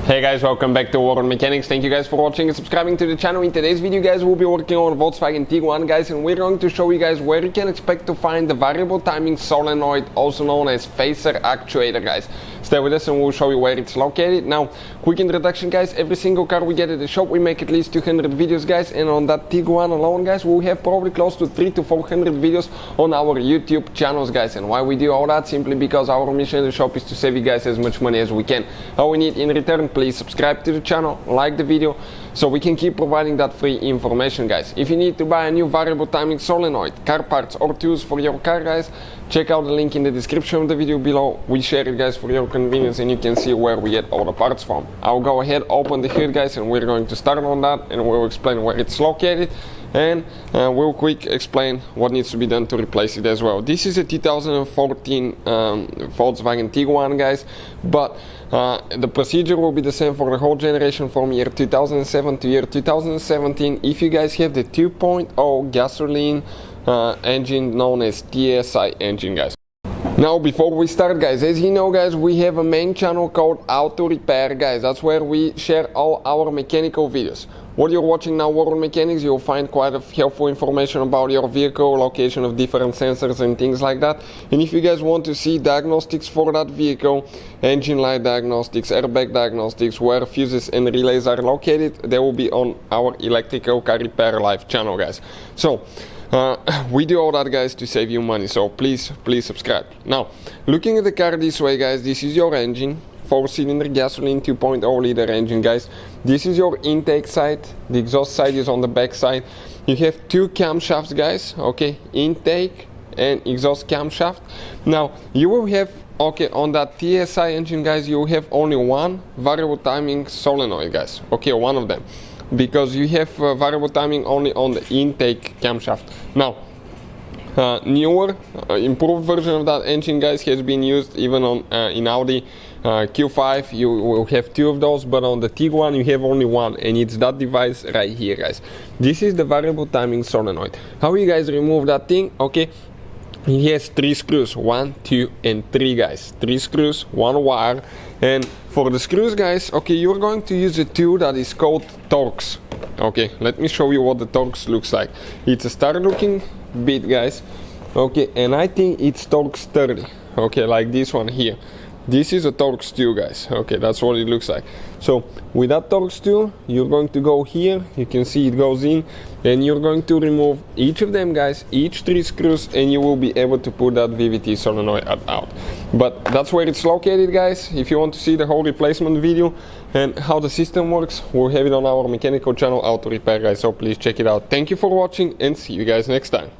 Hey guys, welcome back to World Mechanics. Thank you guys for watching and subscribing to the channel. In today's video guys, we'll be working on Volkswagen Tiguan guys, and we're going to show you guys where you can expect to find the variable timing solenoid, also known as phaser actuator guys. Stay with us and we'll show you where it's located. Now, quick introduction guys, every single car we get at the shop, we make at least 200 videos guys, and on that Tiguan alone guys, we'll have probably close to 300 to 400 videos on our YouTube channels guys. And why we do all that? Simply because our mission at the shop is to save you guys as much money as we can. All we need in return, please subscribe to the channel, like the video, so we can keep providing that free information guys. If you need to buy a new variable timing solenoid, car parts or tools for your car guys, check out the link in the description of the video below. We share it guys for your convenience and you can see where we get all the parts from. I'll go ahead, open the hood guys, and we're going to start on that, and we'll explain where it's located, and we'll quick explain what needs to be done to replace it as well. This is a 2014 Volkswagen Tiguan guys, but the procedure will be the same for the whole generation from year 2007 to year 2017 if you guys have the 2.0 gasoline engine known as TSI engine guys. Now before we start guys, as you know guys, we have a main channel called Auto Repair guys. That's where we share all our mechanical videos. What you're watching now, World Mechanics, you'll find quite a helpful information about your vehicle, location of different sensors and things like that. And if you guys want to see diagnostics for that vehicle, engine light diagnostics, airbag diagnostics, where fuses and relays are located, they will be on our Electrical Car Repair Live channel guys. So we do all that guys to save you money, so please subscribe. Now, looking at the car this way guys, this is your engine, 4-cylinder gasoline 2.0 liter engine guys. This is your intake side, the exhaust side is on the back side. You have two camshafts guys, okay, intake and exhaust camshaft. Now you will have, okay, on that TSI engine guys, you will have only one variable timing solenoid guys, okay, one of them, because you have variable timing only on the intake camshaft. Now newer improved version of that engine guys has been used even on in Audi Q5. You will have two of those, but on the Tiguan you have only one, and it's that device right here guys. This is the variable timing solenoid. How you guys remove that thing? Okay, it has 3 screws, 1, 2 and 3 guys, 3 screws, 1 wire. And for the screws guys, okay, you're going to use a tool that is called Torx. Okay, let me show you what the Torx looks like. It's a star looking bit guys, okay, and I think it's Torx 30, okay, like this one here. This is a Torx tool guys, okay, that's what it looks like. So with that Torx tool, you're going to go here, you can see it goes in, and you're going to remove each of them guys, each 3 screws, and you will be able to put that VVT solenoid out. But that's where it's located guys. If you want to see the whole replacement video and how the system works, we'll have it on our mechanical channel Auto Repair guys, so please check it out. Thank you for watching and see you guys next time.